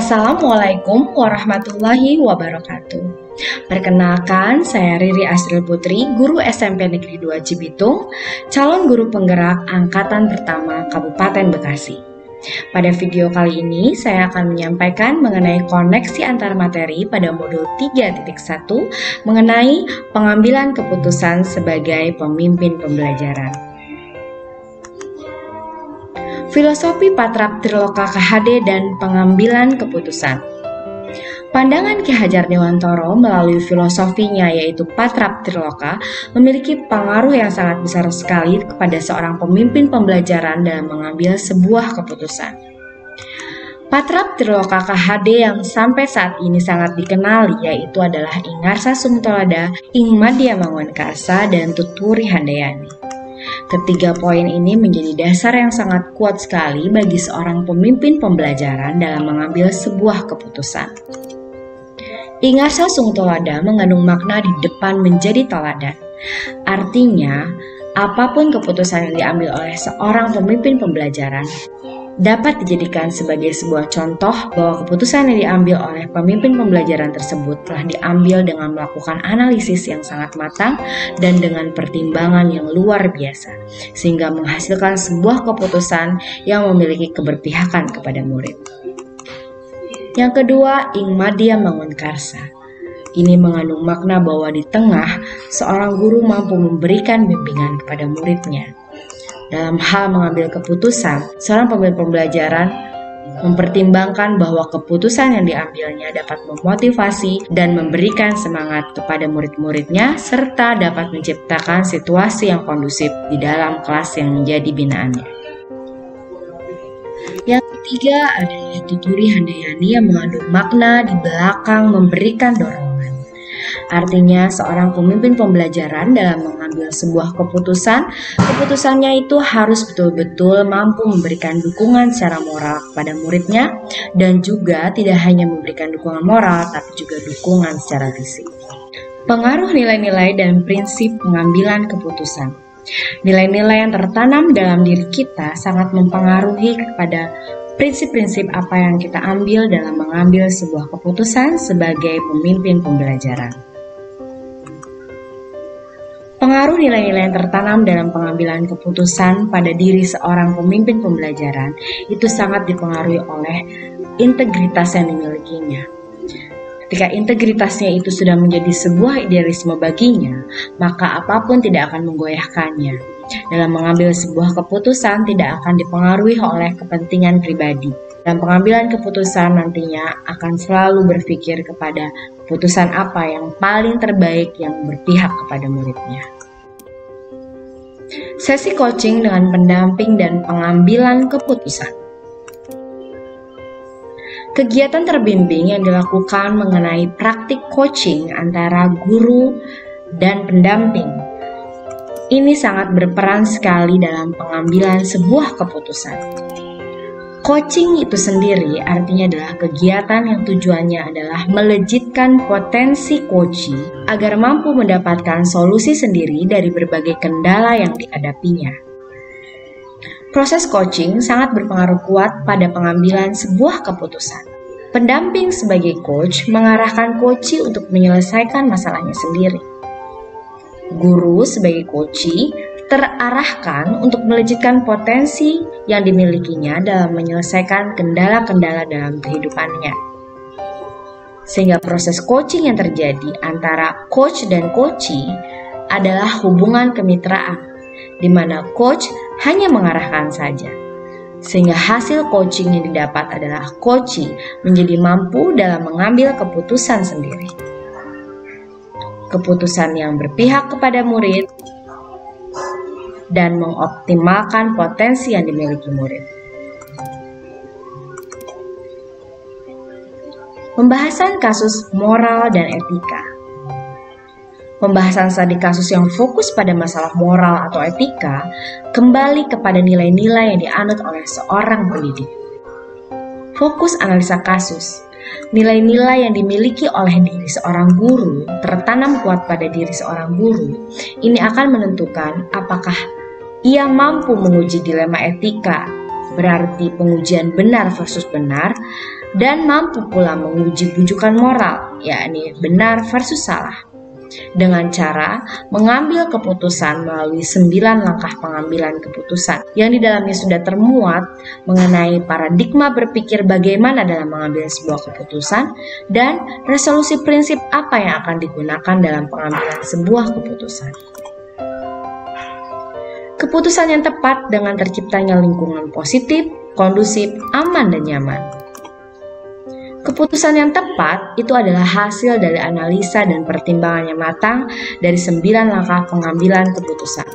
Assalamualaikum warahmatullahi wabarakatuh. Perkenalkan, saya Riri Asril Putri, guru SMP Negeri 2 Cibitung, calon guru penggerak angkatan pertama Kabupaten Bekasi. Pada video kali ini, saya akan menyampaikan mengenai koneksi antar materi pada modul 3.1 mengenai pengambilan keputusan sebagai pemimpin pembelajaran. Filosofi Patrap Triloka KHD dan pengambilan keputusan. Pandangan Ki Hajar Dewantoro melalui filosofinya yaitu Patrap Triloka memiliki pengaruh yang sangat besar sekali kepada seorang pemimpin pembelajaran dalam mengambil sebuah keputusan. Patrap Triloka KHD yang sampai saat ini sangat dikenali yaitu adalah Ing Ngarsa Sumutolada, Ing Madya Mangunkarsa, dan Tuturi Handayani. Ketiga poin ini menjadi dasar yang sangat kuat sekali bagi seorang pemimpin pembelajaran dalam mengambil sebuah keputusan. Ing Ngarsa Sumutolada mengandung makna di depan menjadi teladan. Artinya, apapun keputusan yang diambil oleh seorang pemimpin pembelajaran dapat dijadikan sebagai sebuah contoh bahwa keputusan yang diambil oleh pemimpin pembelajaran tersebut telah diambil dengan melakukan analisis yang sangat matang dan dengan pertimbangan yang luar biasa, sehingga menghasilkan sebuah keputusan yang memiliki keberpihakan kepada murid. Yang kedua, Ing Madya Mangunkarsa. Ini mengandung makna bahwa di tengah, seorang guru mampu memberikan bimbingan kepada muridnya. Dalam hal mengambil keputusan, seorang pemimpin pembelajaran mempertimbangkan bahwa keputusan yang diambilnya dapat memotivasi dan memberikan semangat kepada murid-muridnya serta dapat menciptakan situasi yang kondusif di dalam kelas yang menjadi binaannya. Yang ketiga adalah Tuturi Handayani yang mengandung makna di belakang memberikan dorongan. Artinya seorang pemimpin pembelajaran dalam mengambil sebuah keputusannya itu harus betul-betul mampu memberikan dukungan secara moral kepada muridnya dan juga tidak hanya memberikan dukungan moral tapi juga dukungan secara fisik. Pengaruh nilai-nilai dan prinsip pengambilan keputusan. Nilai-nilai yang tertanam dalam diri kita sangat mempengaruhi kepada prinsip-prinsip apa yang kita ambil dalam mengambil sebuah keputusan sebagai pemimpin pembelajaran. Pengaruh nilai-nilai yang tertanam dalam pengambilan keputusan pada diri seorang pemimpin pembelajaran itu sangat dipengaruhi oleh integritas yang dimilikinya. Ketika integritasnya itu sudah menjadi sebuah idealisme baginya, maka apapun tidak akan menggoyahkannya. Dalam mengambil sebuah keputusan tidak akan dipengaruhi oleh kepentingan pribadi. Dan pengambilan keputusan nantinya akan selalu berpikir kepada keputusan apa yang paling terbaik yang berpihak kepada muridnya. Sesi coaching dengan pendamping dan pengambilan keputusan. Kegiatan terbimbing yang dilakukan mengenai praktik coaching antara guru dan pendamping ini sangat berperan sekali dalam pengambilan sebuah keputusan. Coaching itu sendiri artinya adalah kegiatan yang tujuannya adalah melejitkan potensi coachi agar mampu mendapatkan solusi sendiri dari berbagai kendala yang dihadapinya. Proses coaching sangat berpengaruh kuat pada pengambilan sebuah keputusan. Pendamping sebagai coach mengarahkan coachi untuk menyelesaikan masalahnya sendiri. Guru sebagai coachi terarahkan untuk melejitkan potensi yang dimilikinya dalam menyelesaikan kendala-kendala dalam kehidupannya. Sehingga proses coaching yang terjadi antara coach dan coachee adalah hubungan kemitraan, di mana coach hanya mengarahkan saja. Sehingga hasil coaching yang didapat adalah coachee menjadi mampu dalam mengambil keputusan sendiri. Keputusan yang berpihak kepada murid dan mengoptimalkan potensi yang dimiliki murid. Pembahasan kasus moral dan etika. Pembahasan studi kasus yang fokus pada masalah moral atau etika kembali kepada nilai-nilai yang dianut oleh seorang pendidik. Fokus analisa kasus. Nilai-nilai yang dimiliki oleh diri seorang guru tertanam kuat pada diri seorang guru. Ini akan menentukan apakah ia mampu menguji dilema etika, berarti pengujian benar versus benar, dan mampu pula menguji bujukan moral, yakni benar versus salah, dengan cara mengambil keputusan melalui 9 langkah pengambilan keputusan yang di dalamnya sudah termuat mengenai paradigma berpikir bagaimana dalam mengambil sebuah keputusan dan resolusi prinsip apa yang akan digunakan dalam pengambilan sebuah keputusan. Keputusan yang tepat dengan terciptanya lingkungan positif, kondusif, aman, dan nyaman. Keputusan yang tepat itu adalah hasil dari analisa dan pertimbangan yang matang dari 9 langkah pengambilan keputusan.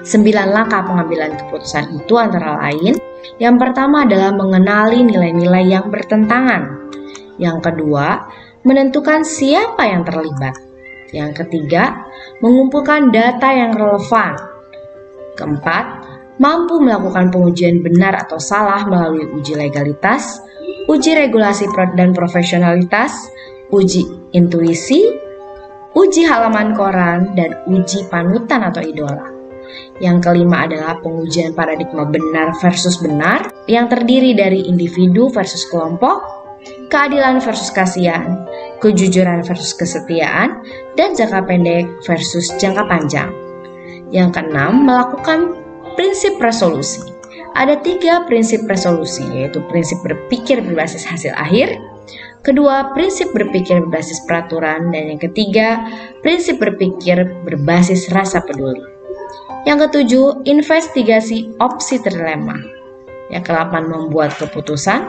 9 langkah pengambilan keputusan itu antara lain, yang pertama adalah mengenali nilai-nilai yang bertentangan. Yang kedua, menentukan siapa yang terlibat. Yang ketiga, mengumpulkan data yang relevan. Keempat, mampu melakukan pengujian benar atau salah melalui uji legalitas, uji regulasi dan profesionalitas, uji intuisi, uji halaman koran, dan uji panutan atau idola. Yang kelima adalah pengujian paradigma benar versus benar yang terdiri dari individu versus kelompok, keadilan versus kasihan, kejujuran versus kesetiaan, dan jangka pendek versus jangka panjang. Yang keenam, melakukan prinsip resolusi. Ada 3 prinsip resolusi, yaitu prinsip berpikir berbasis hasil akhir, kedua, prinsip berpikir berbasis peraturan, dan yang ketiga, prinsip berpikir berbasis rasa peduli. Yang ketujuh, investigasi opsi trilema. Yang ke-8, membuat keputusan.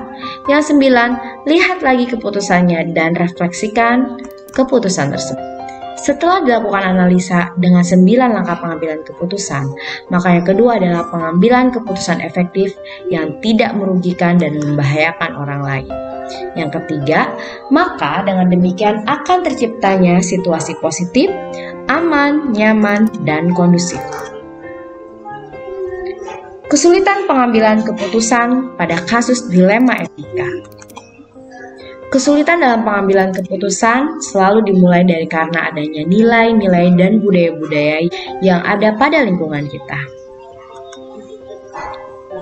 Yang 9, lihat lagi keputusannya dan refleksikan keputusan tersebut. Setelah dilakukan analisa dengan 9 langkah pengambilan keputusan, maka yang kedua adalah pengambilan keputusan efektif yang tidak merugikan dan membahayakan orang lain. Yang ketiga, maka dengan demikian akan terciptanya situasi positif, aman, nyaman, dan kondusif. Kesulitan pengambilan keputusan pada kasus dilema etika. Kesulitan dalam pengambilan keputusan selalu dimulai dari karena adanya nilai-nilai dan budaya-budaya yang ada pada lingkungan kita,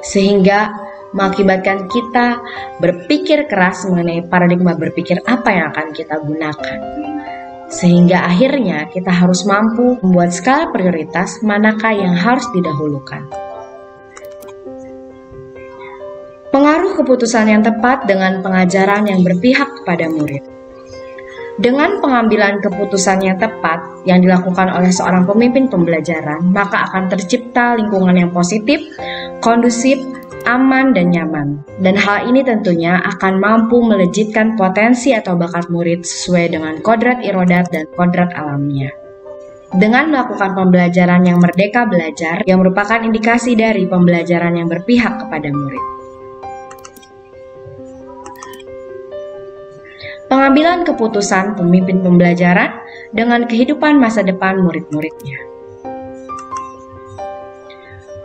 sehingga mengakibatkan kita berpikir keras mengenai paradigma berpikir apa yang akan kita gunakan. Sehingga akhirnya kita harus mampu membuat skala prioritas manakah yang harus didahulukan. Pengaruh keputusan yang tepat dengan pengajaran yang berpihak kepada murid. Dengan pengambilan keputusan yang tepat yang dilakukan oleh seorang pemimpin pembelajaran, maka akan tercipta lingkungan yang positif, kondusif, aman, dan nyaman. Dan hal ini tentunya akan mampu melejitkan potensi atau bakat murid sesuai dengan kodrat irodat dan kodrat alamnya. Dengan melakukan pembelajaran yang merdeka belajar, yang merupakan indikasi dari pembelajaran yang berpihak kepada murid. Pengambilan keputusan pemimpin pembelajaran dengan kehidupan masa depan murid-muridnya.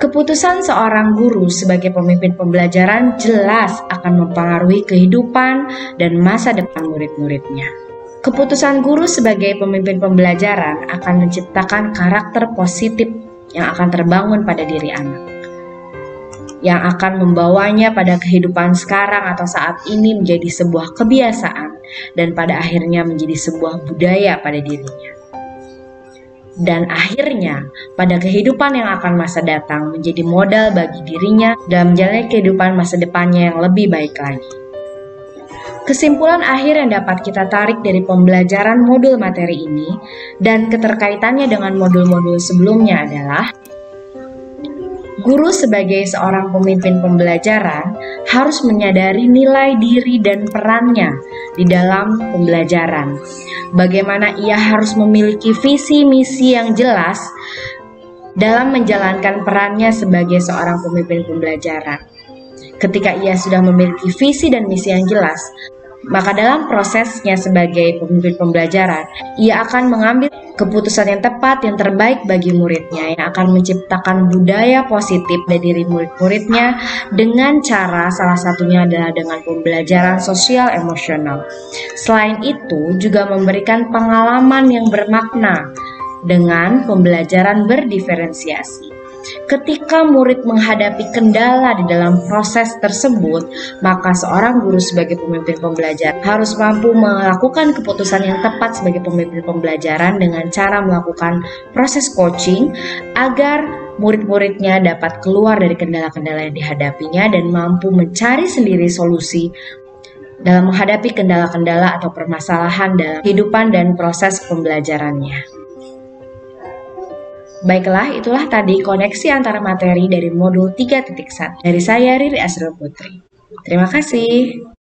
Keputusan seorang guru sebagai pemimpin pembelajaran jelas akan mempengaruhi kehidupan dan masa depan murid-muridnya. Keputusan guru sebagai pemimpin pembelajaran akan menciptakan karakter positif yang akan terbangun pada diri anak, yang akan membawanya pada kehidupan sekarang atau saat ini menjadi sebuah kebiasaan dan pada akhirnya menjadi sebuah budaya pada dirinya. Dan akhirnya pada kehidupan yang akan masa datang menjadi modal bagi dirinya dalam menjalani kehidupan masa depannya yang lebih baik lagi. Kesimpulan akhir yang dapat kita tarik dari pembelajaran modul materi ini dan keterkaitannya dengan modul-modul sebelumnya adalah guru sebagai seorang pemimpin pembelajaran harus menyadari nilai diri dan perannya di dalam pembelajaran. Bagaimana ia harus memiliki visi misi yang jelas dalam menjalankan perannya sebagai seorang pemimpin pembelajaran. Ketika ia sudah memiliki visi dan misi yang jelas, maka dalam prosesnya sebagai pemimpin pembelajaran, ia akan mengambil keputusan yang tepat yang terbaik bagi muridnya, yang akan menciptakan budaya positif dari diri murid-muridnya dengan cara salah satunya adalah dengan pembelajaran sosial emosional. Selain itu, juga memberikan pengalaman yang bermakna dengan pembelajaran berdiferensiasi. Ketika murid menghadapi kendala di dalam proses tersebut, maka seorang guru sebagai pemimpin pembelajaran harus mampu melakukan keputusan yang tepat sebagai pemimpin pembelajaran dengan cara melakukan proses coaching agar murid-muridnya dapat keluar dari kendala-kendala yang dihadapinya dan mampu mencari sendiri solusi dalam menghadapi kendala-kendala atau permasalahan dalam kehidupan dan proses pembelajarannya. Baiklah, itulah tadi koneksi antara materi dari modul 3.1. Dari saya, Riri Asrul Putri. Terima kasih.